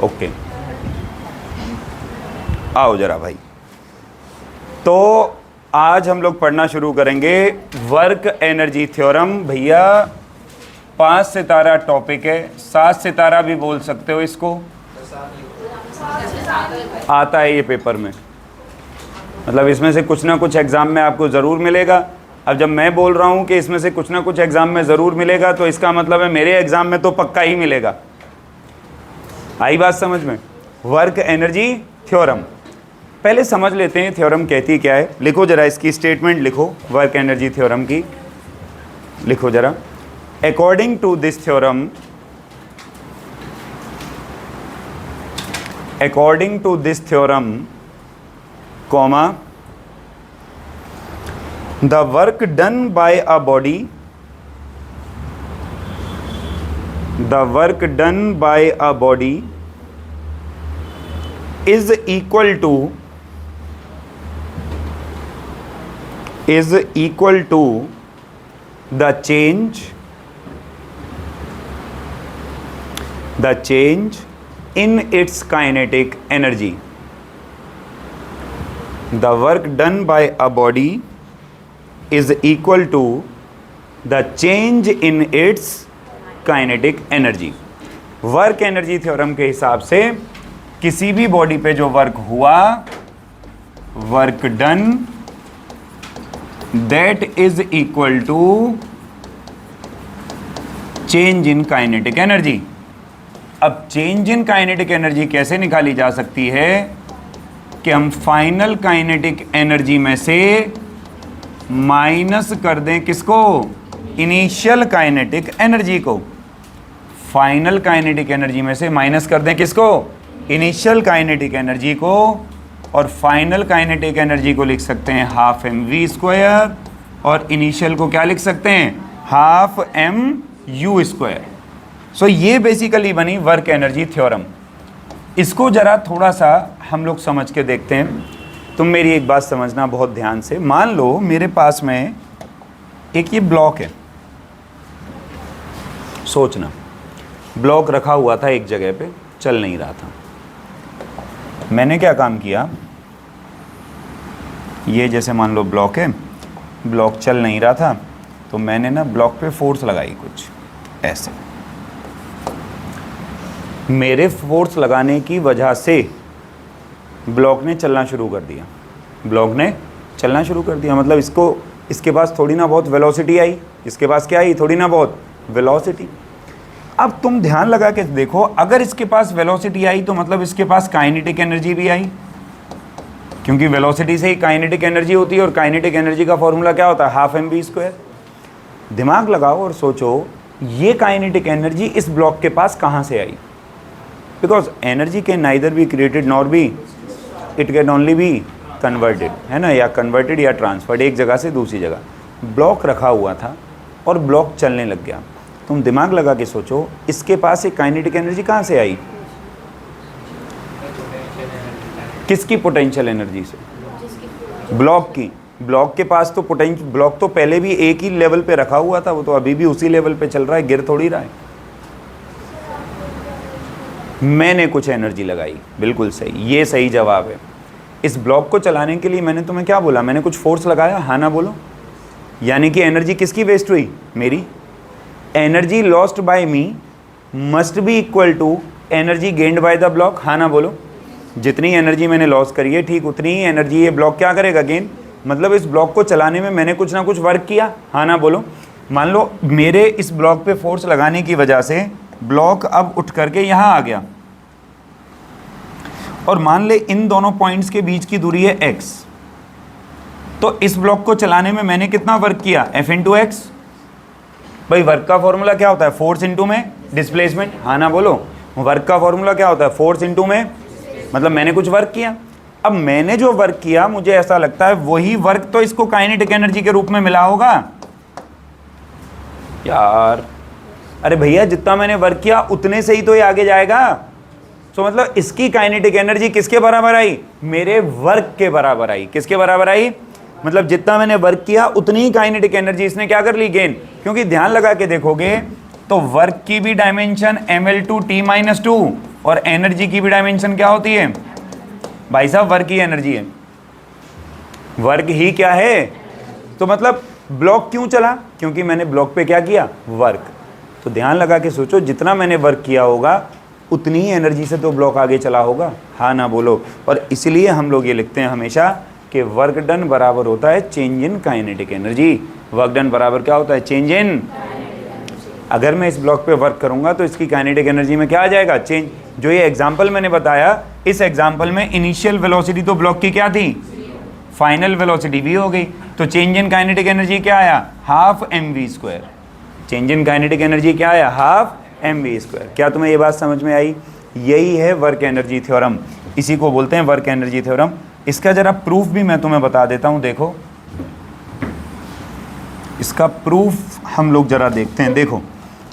Okay, आओ जरा भाई। तो आज हम लोग पढ़ना शुरू करेंगे वर्क एनर्जी थ्योरम। भैया 5 सितारा टॉपिक है, 7 सितारा भी बोल सकते हो इसको, आता है ये पेपर में, मतलब इसमें से कुछ ना कुछ एग्जाम में आपको ज़रूर मिलेगा। अब जब मैं बोल रहा हूँ कि इसमें से कुछ ना कुछ एग्जाम में ज़रूर मिलेगा, तो इसका मतलब है मेरे एग्जाम में तो पक्का ही मिलेगा। आई बात समझ में? वर्क एनर्जी थ्योरम पहले समझ लेते हैं, थ्योरम कहती क्या है। लिखो जरा इसकी स्टेटमेंट लिखो, वर्क एनर्जी थ्योरम की लिखो जरा। According to this theorem, according to this theorem, comma, the work done by a body, the work done by a body is equal to the change in its kinetic energy. The work done by a body is equal to the change in its kinetic energy. Work energy theorem के हिसाब से किसी भी body पे जो work हुआ, work done, that is equal to change in kinetic energy. अब change in kinetic energy कैसे निकाली जा सकती है कि हम फाइनल काइनेटिक एनर्जी में से माइनस कर दें किसको? इनिशियल काइनेटिक एनर्जी को। फाइनल काइनेटिक एनर्जी में से माइनस कर दें किसको? इनिशियल काइनेटिक एनर्जी को। और फाइनल काइनेटिक एनर्जी को लिख सकते हैं हाफ एम वी स्क्वायर, और इनिशियल को क्या लिख सकते हैं? Half m u square. So ये बेसिकली बनी वर्क एनर्जी थ्योरम। इसको जरा थोड़ा सा हम लोग समझ के देखते हैं। तुम मेरी एक बात समझना बहुत ध्यान से। मान लो मेरे पास में एक ये ब्लॉक है, सोचना, ब्लॉक रखा हुआ था एक जगह पे, चल नहीं रहा था। मैंने क्या काम किया, ये जैसे मान लो ब्लॉक है, ब्लॉक चल नहीं रहा था, तो मैंने ना ब्लॉक पे फोर्स लगाई कुछ ऐसे। मेरे फोर्स लगाने की वजह से ब्लॉक ने चलना शुरू कर दिया, ब्लॉक ने चलना शुरू कर दिया। मतलब इसके पास थोड़ी ना बहुत वेलोसिटी आई, इसके पास क्या आई? थोड़ी ना बहुत वेलोसिटी। अब तुम ध्यान लगा के देखो, अगर इसके पास वेलोसिटी आई तो मतलब इसके पास काइनेटिक एनर्जी भी आई, क्योंकि वेलोसिटी से ही काइनेटिक एनर्जी होती है, और काइनेटिक एनर्जी का फॉर्मूला क्या होता है? Half m v square. दिमाग लगाओ और सोचो, ये काइनेटिक एनर्जी इस ब्लॉक के पास कहाँ से आई? Because energy can neither be created nor be, it can only be converted, है ना, या कन्वर्टेड या ट्रांसफर्ड एक जगह से दूसरी जगह। ब्लॉक रखा हुआ था और ब्लॉक चलने लग गया। तुम दिमाग लगा के सोचो, इसके पास एक काइनेटिक एनर्जी कहाँ से आई? किसकी? पोटेंशियल एनर्जी से, ब्लॉक की। ब्लॉक के पास तो ब्लॉक तो पहले भी एक ही लेवल पे रखा हुआ था, वो तो अभी भी उसी लेवल पे चल रहा है, गिर थोड़ी रहा है। मैंने कुछ एनर्जी लगाई, बिल्कुल सही, ये सही जवाब है। इस ब्लॉक को चलाने के लिए मैंने तुम्हें क्या बोला? मैंने कुछ फोर्स लगाया, हाँ ना बोलो? यानी कि एनर्जी किसकी वेस्ट हुई? मेरी। Energy lost by me must be equal to energy gained by the block, हाँ ना बोलो? जितनी एनर्जी मैंने लॉस करी है, ठीक उतनी ही एनर्जी ये ब्लॉक क्या करेगा? गेन। मतलब इस ब्लॉक को चलाने में मैंने कुछ ना कुछ वर्क किया, हाँ ना बोलो? मान लो मेरे इस ब्लॉक पे फोर्स लगाने की वजह से ब्लॉक अब उठ करके यहाँ आ गया, और मान ले इन दोनों पॉइंट्स के बीच की दूरी है x, तो इस ब्लॉक को चलाने में मैंने कितना वर्क किया? F into x. भाई वर्क का फॉर्मूला क्या होता है? फोर्स इंटू में डिस्प्लेसमेंट, हाँ ना बोलो? वर्क का फॉर्मूला क्या होता है? फोर्स इंटू में, मतलब मैंने कुछ वर्क किया। अब मैंने जो वर्क किया, मुझे ऐसा लगता है वही वर्क तो इसको काइनेटिक एनर्जी के रूप में मिला होगा यार। अरे भैया जितना मैंने वर्क किया उतने से ही तो ये आगे जाएगा। तो मतलब इसकी काइनेटिक एनर्जी किसके बराबर आई? मेरे वर्क के बराबर आई। किसके बराबर आई? मतलब जितना मैंने वर्क किया उतनी ही काइनेटिक एनर्जी इसने क्या कर ली? गेन। क्योंकि ध्यान लगा के देखोगे तो वर्क की भी डायमेंशन ml2 t-2 और एनर्जी की भी डायमेंशन क्या होती है भाई साहब? वर्क ही एनर्जी है, वर्क ही क्या है? तो मतलब ब्लॉक क्यों चला? क्योंकि मैंने ब्लॉक पे क्या किया? वर्क। तो ध्यान लगा के सोचो, जितना मैंने वर्क किया होगा उतनी ही एनर्जी से तो ब्लॉक आगे चला होगा, हाँ ना बोलो। और इसलिए हम लोग ये लिखते हैं हमेशा कि वर्क डन बराबर होता है change in kinetic energy. Work done बराबर क्या होता है? Change in. अगर मैं इस ब्लॉक पे वर्क करूंगा तो इसकी काइनेटिक एनर्जी में क्या आ जाएगा? चेंज। जो ये एग्जांपल मैंने बताया, इस एग्जांपल में इनिशियल वेलोसिटी तो ब्लॉक की क्या थी? फाइनल वेलोसिटी भी हो गई। तो चेंज इन काइनेटिक एनर्जी क्या आया? Half mv²। Change in kinetic energy क्या आया? Half mv²। क्या तुम्हें ये बात समझ में आई? यही है वर्क एनर्जी थ्योरम, इसी को बोलते हैं वर्क एनर्जी थ्योरम। इसका जरा प्रूफ भी मैं तुम्हें बता देता हूं। देखो, इसका प्रूफ हम लोग जरा देखते हैं। देखो,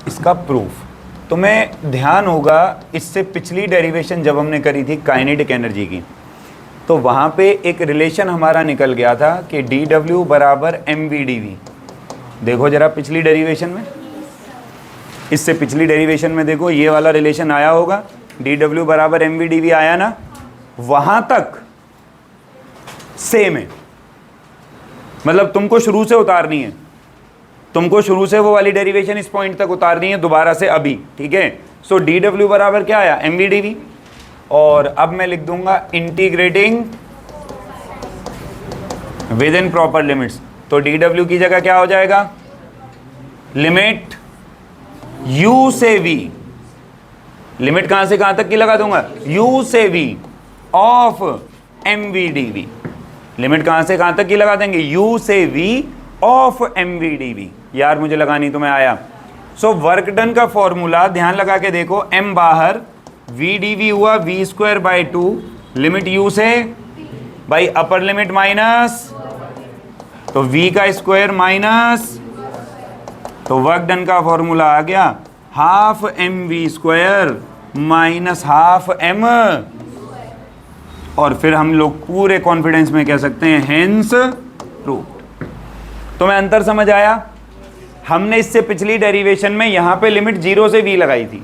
इसका प्रूफ तुम्हें ध्यान होगा, इससे पिछली डेरिवेशन जब हमने करी थी काइनेटिक एनर्जी की, तो वहाँ पे एक रिलेशन हमारा निकल गया था कि dW बराबर mv/dv। देखो जरा पिछली डेरिवेशन में, इससे पिछली डेरिवेशन में देखो ये वाला रिलेशन आया होगा, dW बराबर mv/dv आया ना? वहाँ तक सेम है, मतलब तुमको शुरू से उतारनी है, तुमको शुरू से वो वाली डेरिवेशन इस पॉइंट तक उतारनी है दोबारा से अभी, ठीक है? सो dW बराबर क्या आया? mv/dv। और अब मैं लिख दूंगा integrating with in proper limits. तो dW की जगह क्या हो जाएगा? लिमिट u से v। लिमिट कहां से कहां तक की लगा दूंगा? u से v ऑफ mv/dv। लिमिट कहां से कहां तक की लगा देंगे? u से v ऑफ mv/dv। यार मुझे लगानी तो मैं आया। सो वर्क डन का फॉर्मूला ध्यान लगा के देखो, m बाहर, v/dv हुआ v²/2, लिमिट u से भाई अपर लिमिट माइनस, तो v का स्क्वायर माइनस, तो वर्क डन का फॉर्मूला आ गया half mv² minus half m। और फिर हम लोग पूरे कॉन्फिडेंस में कह सकते हैं हेंस प्रूव्ड। तो मैं अंतर समझ आया? हमने इससे पिछली डेरिवेशन में यहां पे लिमिट 0 से v लगाई थी,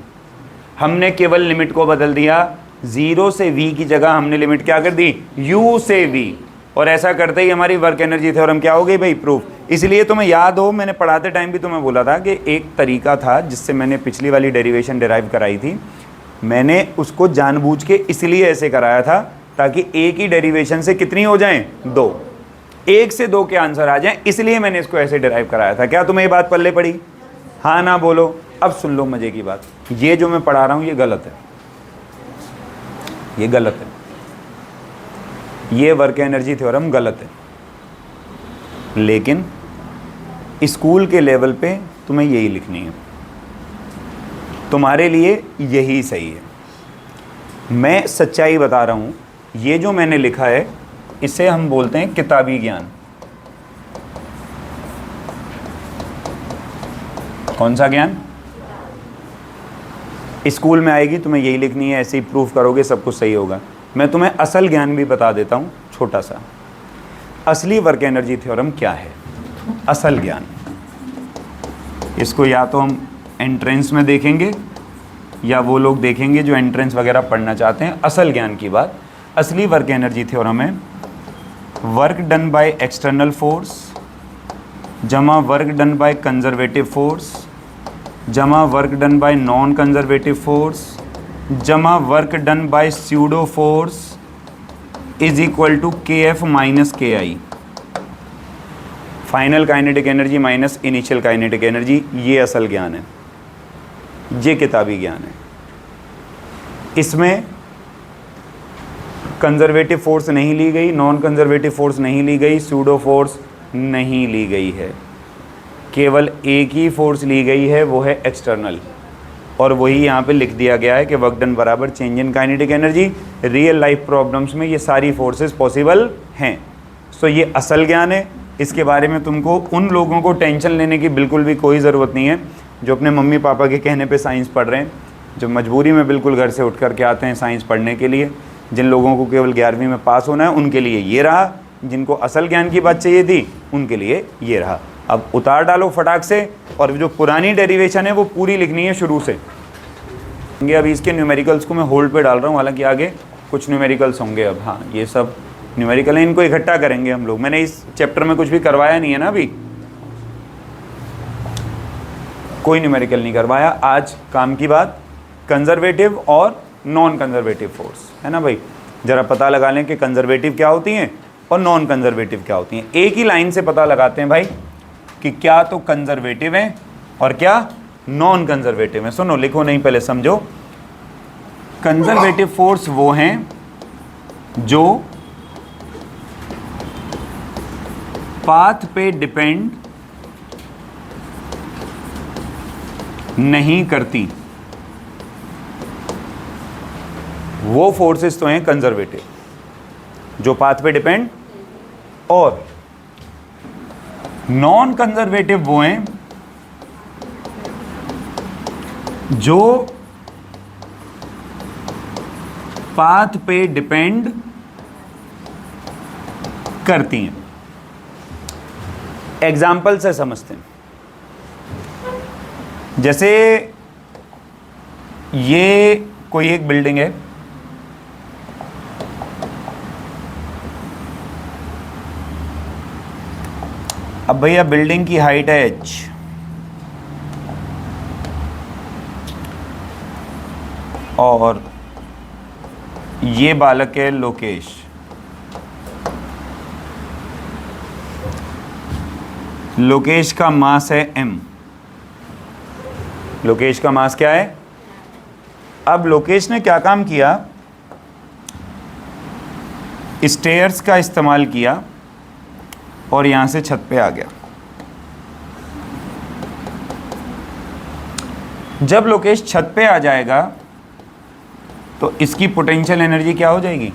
हमने केवल लिमिट को बदल दिया, 0 से v की जगह हमने लिमिट क्या कर दी? u से v। और ऐसा करते ही हमारी वर्क एनर्जी थ्योरम क्या हो गई भाई? प्रूफ। इसलिए तुम्हें याद हो, मैंने पढ़ाते टाइम भी तुम्हें बोला था कि एक तरीका था जिससे मैंने पिछली वाली डेरिवेशन डिराइव कराई थी, मैंने उसको जानबूझ के इसलिए ऐसे कराया था ताकि एक ही डेरिवेशन से कितनी हो जाएं? 2। 1 से 2 के आंसर आ जाएं, इसलिए मैंने इसको ऐसे डिराइव कराया था। क्या तुम्हें ये बात पल्ले पड़ी? हाँ ना बोलो। अब सुन लो मजे की बात, ये जो मैं पढ़ा रहा हूं ये गलत है, ये गलत है, ये वर्क एनर्जी थ्योरम गलत है। लेकिन स्कूल के लेवल पे तुम्हें यही लिखनी है, तुम्हारे लिए यही सही है। मैं सच्चाई बता रहा हूं, ये जो मैंने लिखा है इसे हम बोलते हैं किताबी ज्ञान। कौन सा ज्ञान? स्कूल में आएगी, तुम्हें यही लिखनी है, ऐसे ही प्रूफ करोगे सब कुछ सही होगा। मैं तुम्हें असल ज्ञान भी बता देता हूं छोटा सा। असली वर्क एनर्जी थ्योरम क्या है? असल ज्ञान, इसको या तो हम एंट्रेंस में देखेंगे या वो लोग देखेंगे जो एंट्रेंस वगैरह पढ़ना चाहते हैं। असल ज्ञान की बात, असली वर्क एनर्जी थ्योरम है work done by external force जमा work done by conservative force जमा work done by non conservative force जमा work done by pseudo force is equal to kF minus KI। Final kinetic energy minus initial kinetic energy, ये असल ज्ञान है, ये किताबी ज्ञान है। इसमें कंजर्वेटिव फोर्स नहीं ली गई, नॉन कंजर्वेटिव फोर्स नहीं ली गई, स्यूडो फोर्स नहीं ली गई है, केवल एक ही फोर्स ली गई है, वो है एक्सटर्नल। और वही यहाँ पे लिख दिया गया है कि वर्क डन बराबर change in kinetic energy. Real life problems में ये सारी फोर्सेस पॉसिबल हैं। सो ये असल ज्ञान है, इसके बारे में तुमको उन लोगों को टेंशन लेने की बिल्कुल भी कोई ज़रूरत नहीं है जो अपने मम्मी पापा के कहने पे साइंस पढ़ रहे हैं, जो मजबूरी में बिल्कुल घर से उठ कर के आते हैं साइंस पढ़ने के लिए। जिन लोगों को केवल 11वीं में पास होना है उनके लिए ये रहा, जिनको असल ज्ञान की बात चाहिए थी उनके लिए ये रहा। अब उतार डालो फटाक से, और जो पुरानी डेरिवेशन है वो पूरी लिखनी है शुरू से। अभी इसके न्यूमेरिकल्स को मैं होल्ड पे डाल रहा हूँ, हालांकि आगे कुछ न्यूमेरिकल्स होंगे। अब हाँ, ये सब न्यूमेरिकल है, इनको इकट्ठा करेंगे हम लोग। मैंने इस चैप्टर में कुछ भी करवाया नहीं है ना, अभी कोई न्यूमेरिकल नहीं करवाया। आज काम की बात कंजर्वेटिव और नॉन कंजर्वेटिव फोर्स है ना भाई। ज़रा पता लगा लें कि कंजर्वेटिव क्या होती हैं और नॉन कंजर्वेटिव क्या होती हैं। एक ही लाइन से पता लगाते हैं भाई कि क्या तो कंजर्वेटिव हैं और क्या नॉन कंजर्वेटिव हैं। सुनो, लिखो नहीं, पहले समझो। कंजर्वेटिव फोर्स वो हैं जो पाथ पे डिपेंड नहीं करती, वो फोर्सेस तो हैं कंजर्वेटिव जो पाथ पे डिपेंड। और नॉन कंजर्वेटिव वो हैं जो पाथ पे डिपेंड करती हैं। एग्जाम्पल से समझते हैं। जैसे ये कोई एक बिल्डिंग है, अब भैया बिल्डिंग की हाइट है h, और ये बालक है लोकेश। लोकेश का मास है m। लोकेश का मास क्या है? अब लोकेश ने क्या काम किया, स्टेयर्स का इस्तेमाल किया और यहां से छत पे आ गया। जब लोकेश छत पे आ जाएगा तो इसकी पोटेंशियल एनर्जी क्या हो जाएगी?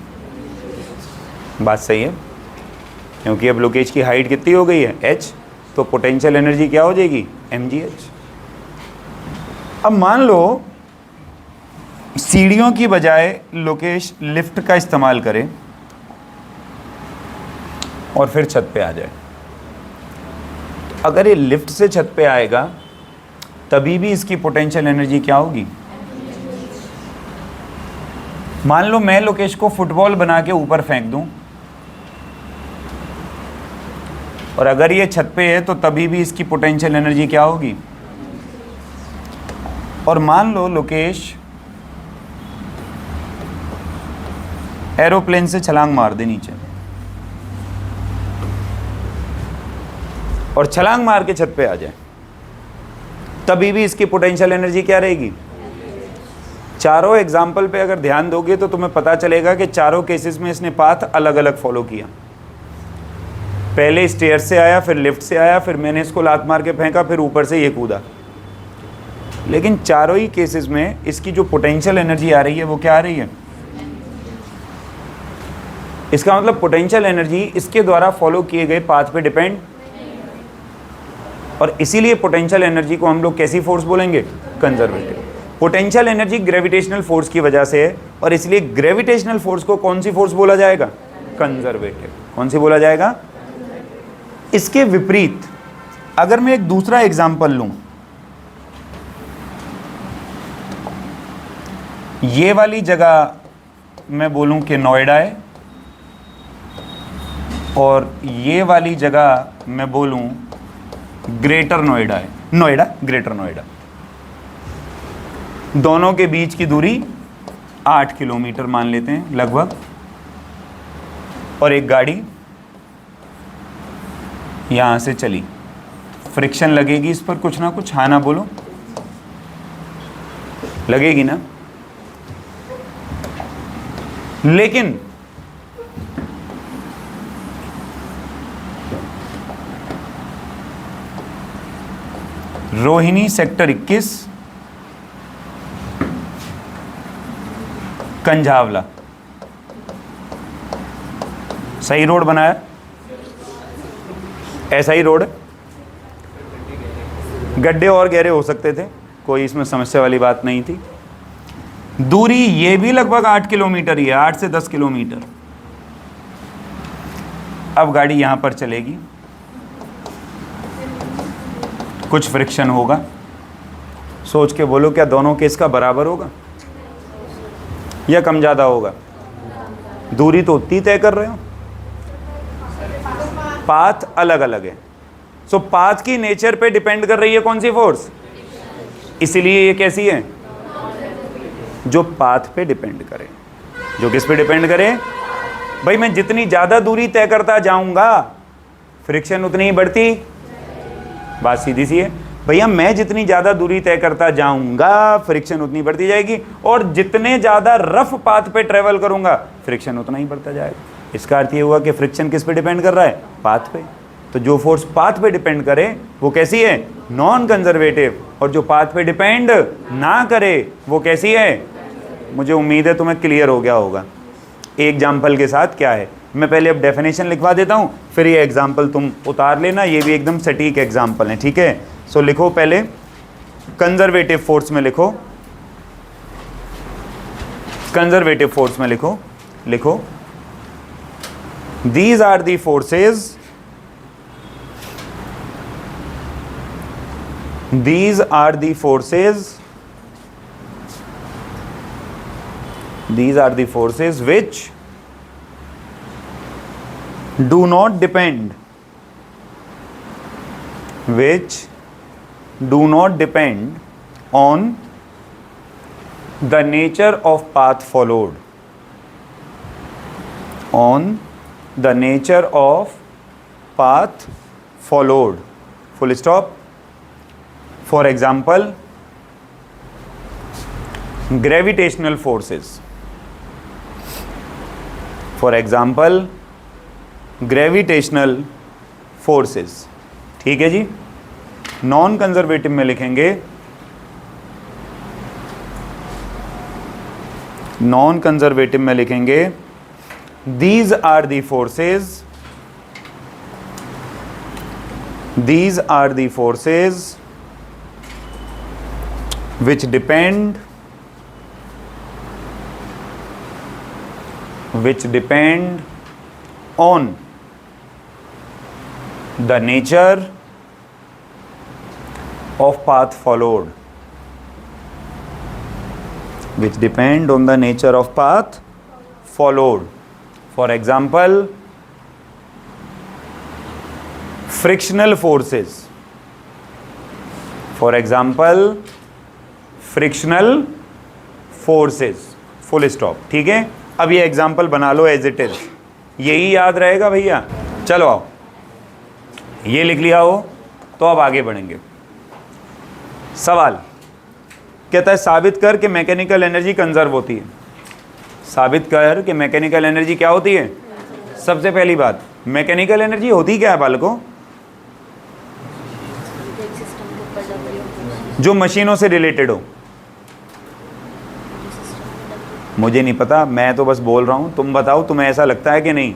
बात सही है, क्योंकि अब लोकेश की हाइट कितनी हो गई है h, तो पोटेंशियल एनर्जी क्या हो जाएगी? mgh। अब मान लो सीढ़ियों की बजाय लोकेश लिफ्ट का इस्तेमाल करे और फिर छत पे आ जाए। तो अगर ये लिफ्ट से छत पे आएगा तभी भी इसकी पोटेंशियल एनर्जी क्या होगी? मान लो मैं लोकेश को फुटबॉल बना के ऊपर फेंक दूं और अगर ये छत पे है तो तभी भी इसकी पोटेंशियल एनर्जी क्या होगी? और मान लो लोकेश एरोप्लेन से छलांग मार दे नीचे और छलांग मार के छत पे आ जाए, तभी भी इसकी पोटेंशियल एनर्जी क्या रहेगी? चारों एग्जाम्पल पे अगर ध्यान दोगे तो तुम्हें पता चलेगा कि चारों केसेस में इसने पाथ अलग अलग फॉलो किया। पहले स्टेयर से आया, फिर लिफ्ट से आया, फिर मैंने इसको लात मार के फेंका, फिर ऊपर से ये कूदा। लेकिन चारों ही केसेस में इसकी जो पोटेंशियल एनर्जी आ रही है वो क्या आ रही है? इसका मतलब पोटेंशियल एनर्जी इसके द्वारा फॉलो किए गए पाथ पे डिपेंड, और इसीलिए पोटेंशियल एनर्जी को हम लोग कैसी फोर्स बोलेंगे? Conservative. Potential energy gravitational force की वजह से है, और इसलिए ग्रेविटेशनल फोर्स को कौन सी फोर्स बोला जाएगा? कंजर्वेटिव। कौन सी बोला जाएगा? इसके विपरीत अगर मैं एक दूसरा एग्जांपल लूं, ये वाली जगह मैं बोलूं कि नोएडा है, और ये वाली जगह मैं बोलूं ग्रेटर नोएडा है। नोएडा, ग्रेटर नोएडा, दोनों के बीच की दूरी 8 किलोमीटर मान लेते हैं लगभग। और एक गाड़ी यहां से चली, फ्रिक्शन लगेगी इस पर कुछ ना कुछ, हाँ ना बोलो? लगेगी ना? लेकिन रोहिणी सेक्टर 21 कंझावला, सही रोड बनाया, ऐसा ही रोड, गड्ढे और गहरे हो सकते थे, कोई इसमें समस्या वाली बात नहीं थी। दूरी ये भी लगभग 8 किलोमीटर ही है, 8 से 10 किलोमीटर। अब गाड़ी यहां पर चलेगी, कुछ फ्रिक्शन होगा, सोच के बोलो क्या दोनों केस का बराबर होगा? या कम ज़्यादा होगा? दूरी तो उतनी तय कर रहे हो, पाथ अलग अलग है। सो पाथ की नेचर पे डिपेंड कर रही है कौन सी फोर्स? इसीलिए ये कैसी है? जो पाथ पे डिपेंड करे। जो किस पे डिपेंड करे? भाई मैं जितनी ज़्यादा दूरी तय करता जाऊंगा फ्रिक्शन उतनी ही बढ़ती, बात सीधी सी है। भैया मैं जितनी ज़्यादा दूरी तय करता जाऊंगा फ्रिक्शन उतनी बढ़ती जाएगी, और जितने ज़्यादा रफ पाथ पे ट्रेवल करूंगा फ्रिक्शन उतना ही बढ़ता जाएगा। इसका अर्थ ये हुआ कि फ्रिक्शन किस पे डिपेंड कर रहा है? पाथ पे। तो जो फोर्स पाथ पे डिपेंड करे वो कैसी है? Non conservative. और जो पाथ पे डिपेंड ना करे वो कैसी है? मुझे उम्मीद है तुम्हें क्लियर हो गया होगा एग्जाम्पल के साथ क्या है। मैं पहले अब डेफिनेशन लिखवा देता हूँ, फिर ये एग्जाम्पल तुम उतार लेना। ये भी एकदम सटीक एग्जाम्पल है, ठीक है। सो लिखो पहले कंजर्वेटिव फोर्स में लिखो, कंजर्वेटिव फोर्स में लिखो these are the forces, these are the forces which do not depend on the nature of path followed, full stop. For example, gravitational forces. ठीक है जी। नॉन कंजर्वेटिव में लिखेंगे, these are the forces which depend on the nature of path followed, For example, frictional forces. Full stop. ठीक है, अब ये example बना लो as it is, यही याद रहेगा भैया। चलो आओ, ये लिख लिया हो तो अब आगे बढ़ेंगे। सवाल कहता है साबित कर कि मैकेनिकल एनर्जी कंजर्व होती है। साबित कर कि मैकेनिकल एनर्जी क्या होती है। सबसे पहली बात, मैकेनिकल एनर्जी होती क्या है बालकों? जो मशीनों से रिलेटेड हो। मुझे नहीं पता, मैं तो बस बोल रहा हूं, तुम बताओ तुम्हें ऐसा लगता है कि नहीं?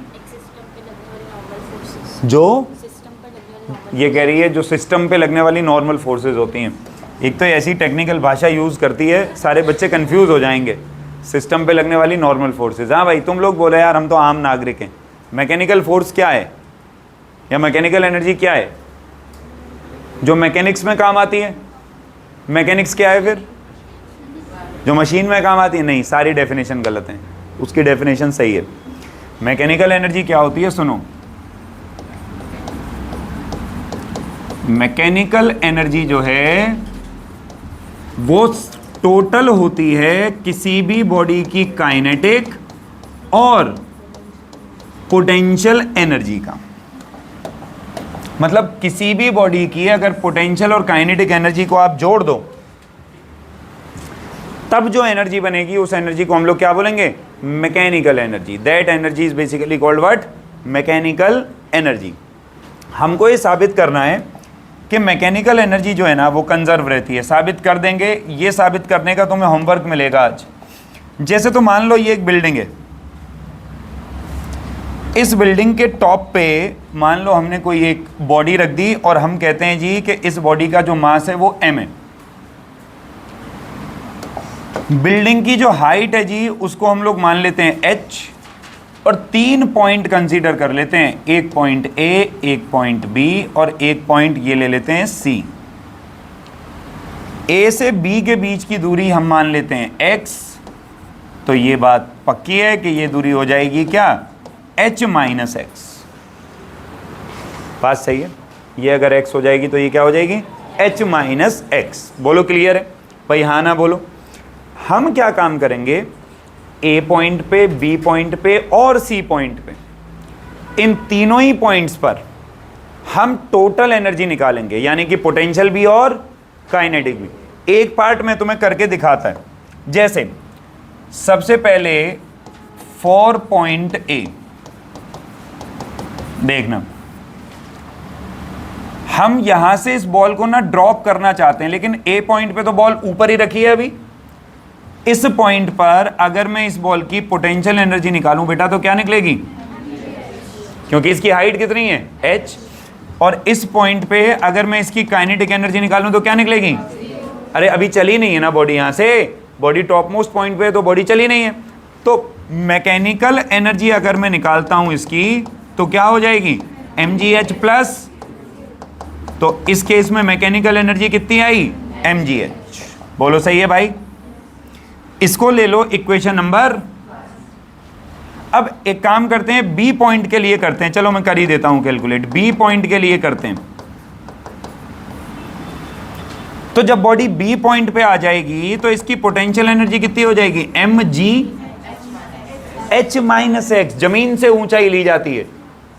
जो ये कह रही है जो सिस्टम पे लगने वाली नॉर्मल फोर्सेज होती हैं। एक तो ऐसी टेक्निकल भाषा यूज़ करती है, सारे बच्चे कंफ्यूज हो जाएंगे। सिस्टम पे लगने वाली नॉर्मल फोर्सेज। हाँ भाई, तुम लोग बोले यार हम तो आम नागरिक हैं। मैकेनिकल फोर्स क्या है या मैकेनिकल एनर्जी क्या है? जो मैकेनिक्स में काम आती है। मैकेनिक्स क्या है फिर? जो मशीन में काम आती है। नहीं, सारी डेफिनेशन गलत है, उसकी डेफिनेशन सही है। मैकेनिकल एनर्जी क्या होती है सुनो। मैकेनिकल एनर्जी जो है वो टोटल होती है किसी भी बॉडी की काइनेटिक और पोटेंशियल एनर्जी का। मतलब किसी भी बॉडी की अगर पोटेंशियल और काइनेटिक एनर्जी को आप जोड़ दो तब जो एनर्जी बनेगी उस एनर्जी को हम लोग क्या बोलेंगे? Mechanical energy. That energy is basically called what? Mechanical energy. हमको ये साबित करना है कि मैकेनिकल एनर्जी जो है ना वो कंजर्व रहती है। साबित कर देंगे। ये साबित करने का तुम्हें होमवर्क मिलेगा आज। जैसे तो मान लो ये एक बिल्डिंग है, इस बिल्डिंग के टॉप पे मान लो हमने कोई एक बॉडी रख दी और हम कहते हैं जी कि इस बॉडी का जो मास है वो m है। बिल्डिंग की जो हाइट है जी उसको हम लोग मान लेते हैं h, और 3 पॉइंट कंसीडर कर लेते हैं, एक पॉइंट A, एक पॉइंट B और एक पॉइंट ये ले लेते हैं C। A से B के बीच की दूरी हम मान लेते हैं x, तो ये बात पक्की है कि ये दूरी हो जाएगी क्या, h माइनस एक्स। बात सही है, ये अगर x हो जाएगी तो ये क्या हो जाएगी, h माइनस एक्स। बोलो क्लियर है भाई, हाँ ना बोलो। हम क्या काम करेंगे, A पॉइंट पे, B पॉइंट पे और C पॉइंट पे, इन तीनों ही पॉइंट्स पर हम टोटल एनर्जी निकालेंगे, यानी कि पोटेंशियल भी और काइनेटिक भी। एक पार्ट में तुम्हें करके दिखाता है। जैसे सबसे पहले 4 पॉइंट A देखना, हम यहां से इस बॉल को ना ड्रॉप करना चाहते हैं, लेकिन A पॉइंट पे तो बॉल ऊपर ही रखी है अभी। इस पॉइंट पर अगर मैं इस बॉल की पोटेंशियल एनर्जी निकालूं बेटा तो क्या निकलेगी, क्योंकि इसकी हाइट कितनी है, h। और इस पॉइंट पे अगर मैं इसकी काइनेटिक एनर्जी निकालूं तो क्या निकलेगी, अरे अभी चली नहीं है ना बॉडी, यहां से बॉडी टॉप मोस्ट पॉइंट पे है तो बॉडी चली नहीं है। तो मैकेनिकल एनर्जी अगर मैं निकालता हूं इसकी तो क्या हो जाएगी, mgh प्लस, तो इस केस में मैकेनिकल एनर्जी कितनी आई, mgh। बोलो सही है भाई। इसको ले लो इक्वेशन नंबर। अब एक काम करते हैं, बी पॉइंट के लिए करते हैं, चलो मैं कर ही देता हूं कैलकुलेट। बी पॉइंट के लिए करते हैं, तो जब बॉडी बी पॉइंट पे आ जाएगी तो इसकी पोटेंशियल एनर्जी कितनी हो जाएगी, mg h माइनस एक्स। जमीन से ऊंचाई ली जाती है,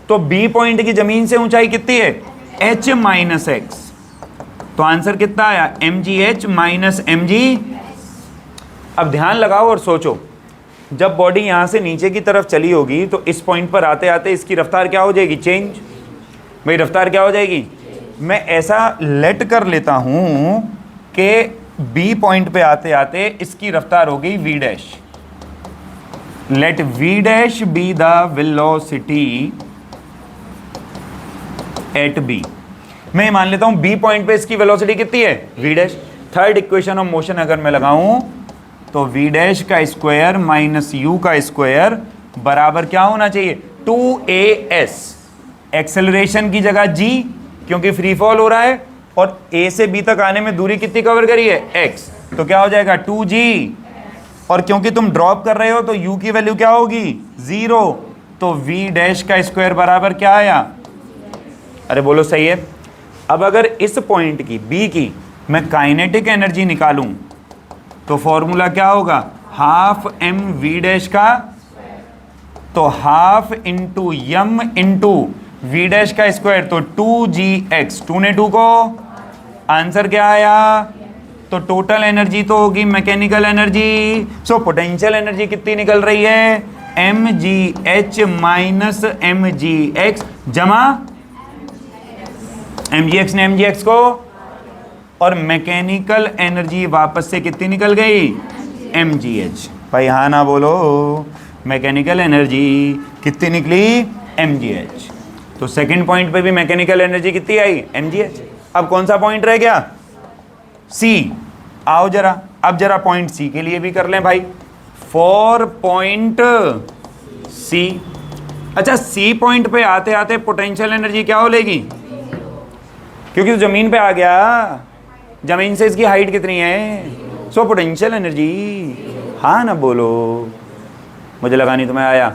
तो बी पॉइंट की जमीन से ऊंचाई कितनी है, h माइनस एक्स। तो आंसर कितना आया, mgh माइनस mg। अब ध्यान लगाओ और सोचो, जब बॉडी यहां से नीचे की तरफ चली होगी तो इस पॉइंट पर आते आते इसकी रफ्तार क्या हो जाएगी, चेंज। भाई रफ्तार क्या हो जाएगी, मैं ऐसा लेट कर लेता हूं कि बी पॉइंट पे आते आते इसकी रफ्तार हो गई v dash. Let v dash be the velocity at b। मैं मान लेता हूं बी पॉइंट पे इसकी वेलोसिटी कितनी है, v dash. Third equation of motion अगर मैं लगाऊं तो v डैश का स्क्वायर माइनस u का स्क्वायर बराबर क्या होना चाहिए, 2as। एक्सेलरेशन की जगह g, क्योंकि फ्री फॉल हो रहा है, और a से b तक आने में दूरी कितनी कवर करी है, x। तो क्या हो जाएगा 2g, और क्योंकि तुम ड्रॉप कर रहे हो तो u की वैल्यू क्या होगी, 0। तो v डैश का स्क्वायर बराबर क्या आया, अरे बोलो सही है। अब अगर इस पॉइंट की b की मैं काइनेटिक एनर्जी निकालूं तो फॉर्मूला क्या होगा, हाफ m v डैश का, तो half into m into v dash का स्क्वायर, तो 2gx। 2 ने 2 को, आंसर क्या आया, तो टोटल एनर्जी तो होगी mechanical energy. So potential energy कितनी निकल रही है, mgh माइनस mgx जमा mgx ने mgx को, और मैकेनिकल एनर्जी वापस से कितनी निकल गई, mgh। भाई हाँ ना बोलो, मैकेनिकल एनर्जी कितनी निकली, mgh। तो सेकंड पॉइंट पे भी मैकेनिकल एनर्जी कितनी आई, mgh। अब कौन सा पॉइंट रह गया, C। आओ जरा, अब जरा पॉइंट C के लिए भी कर लें भाई। 4 पॉइंट C। अच्छा, C पॉइंट पे आते आते पोटेंशियल एनर्जी क्या हो लेगी, क्योंकि तो जमीन पे आ गया, जमीन से इसकी हाइट कितनी है, सो पोटेंशियल एनर्जी, हाँ ना बोलो, मुझे लगा नहीं तुम्हें आया।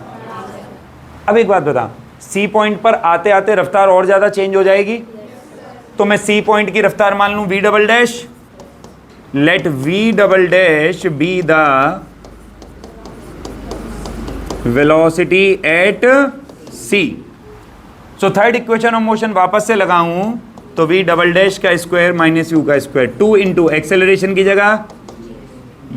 अब एक बात बता, सी पॉइंट पर आते आते रफ्तार और ज्यादा चेंज हो जाएगी, तो मैं सी पॉइंट की रफ्तार मान लूं v double dash. Let v double dash be the velocity at c। So third equation of motion वापस से लगाऊं तो v डबल डैश का स्क्वायर माइनस u का स्क्वायर, 2 इंटू एक्सेलरेशन की जगह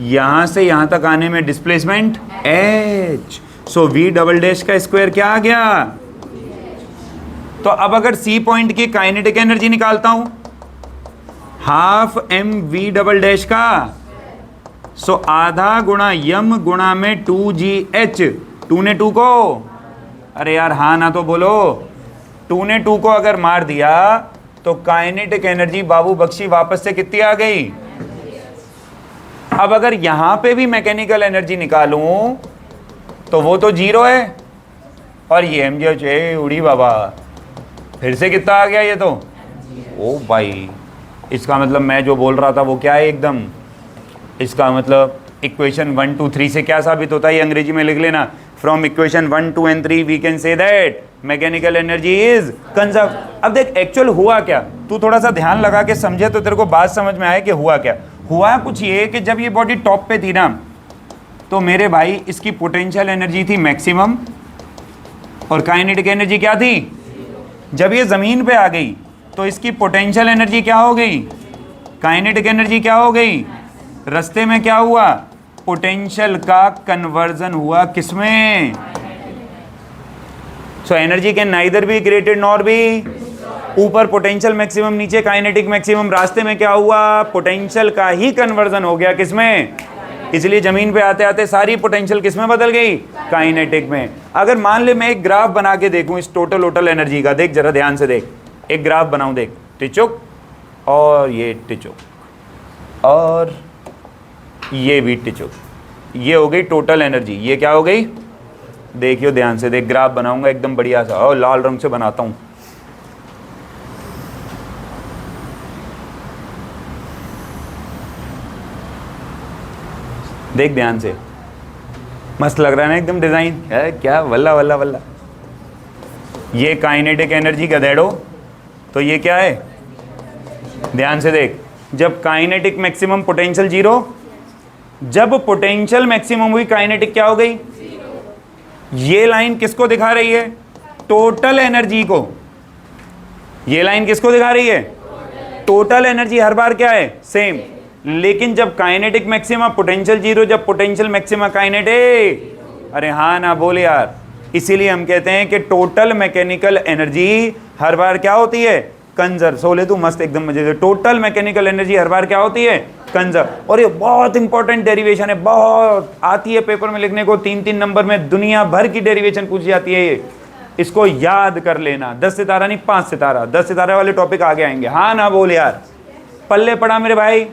यहां से यहां तक आने में displacement h। So v double dash का स्क्वायर क्या आ गया। तो अब अगर C पॉइंट की काइनेटिक एनर्जी निकालता हूं, half m v double dash का, सो आधा गुणा यम गुणा में 2gh। 2 ने 2 को, अरे यार हाँ ना तो बोलो, 2 ने 2 को अगर मार दिया तो काइनेटिक एनर्जी बाबू बख्शी वापस से कितनी आ गई। अब अगर यहां पे भी मैकेनिकल एनर्जी निकालूं तो वो तो 0 है, और ये mgh उड़ी बाबा, फिर से कितना आ गया ये तो, ओ भाई इसका मतलब मैं जो बोल रहा था वो क्या है एकदम, इसका मतलब इक्वेशन 1 2 3 से क्या साबित होता है, ये अंग्रेजी में लिख लेना। From equation 1 2 and 3 we can say that mechanical energy is conserve. अब देख एक्चुअल हुआ क्या, तू थोड़ा सा ध्यान लगा के समझे तो तेरे को बात समझ में आए कि हुआ क्या। हुआ कुछ ये कि जब ये बॉडी टॉप पे थी ना, तो मेरे भाई इसकी पोटेंशियल एनर्जी थी मैक्सिमम और काइनेटिक एनर्जी क्या थी। जब ये ज़मीन पे आ गई तो इसकी पोटेंशियल एनर्जी क्या हो गई, काइनेटिक एनर्जी क्या हो गई। रास्ते में क्या हुआ, पोटेंशियल का कन्वर्जन हुआ किसमें। So energy can neither be created nor B, ऊपर पोटेंशियल मैक्सिमम नीचे काइनेटिक मैक्सिमम, रास्ते में क्या हुआ, पोटेंशियल का ही कन्वर्जन हो गया किसमें। इसलिए जमीन पे आते आते सारी पोटेंशियल किसमें बदल गई, काइनेटिक में। अगर मान ले मैं एक ग्राफ बना के देखूं इस टोटल एनर्जी का, देख जरा ध्यान से देख, एक ग्राफ बनाऊं, देख टिचुक और ये टिचुक और ये भी टिचुक, ये हो गई टोटल एनर्जी। ये क्या हो गई, देखियो ध्यान से देख, ग्राफ बनाऊंगा एकदम बढ़िया सा और लाल रंग से बनाता हूं। देख ध्यान से, मस्त लग रहा है ना एकदम डिजाइन है क्या, वल्ला वल्ला वल्ला। ये काइनेटिक एनर्जी का गधेड़ो, तो ये क्या है, ध्यान से देख, जब काइनेटिक मैक्सिमम पोटेंशियल जीरो, जब पोटेंशियल मैक्सिमम हुई काइनेटिक क्या हो गई। ये लाइन किसको दिखा रही है, टोटल एनर्जी को। ये लाइन किसको दिखा रही है, टोटल एनर्जी हर बार क्या है, सेम। लेकिन जब काइनेटिक मैक्सिमा पोटेंशियल जीरो, जब पोटेंशियल मैक्सिमा काइनेटिक, अरे हाँ ना बोल यार। इसीलिए हम कहते हैं कि टोटल मैकेनिकल एनर्जी हर बार क्या होती है, कंजर्व। सोले तू मस्त एकदम मजे से, टोटल मैकेनिकल एनर्जी हर बार क्या होती है, कंजर्व। और ये बहुत इंपॉर्टेंट डेरिवेशन है, बहुत आती है पेपर में लिखने को, 3-3 नंबर में दुनिया भर की डेरिवेशन पूछी जाती है। ये इसको याद कर लेना, 10 सितारा नहीं 5 सितारा, 10 सितारे वाले टॉपिक आगे आएंगे। हाँ ना बोल यार, पल्ले पड़ा मेरे भाई।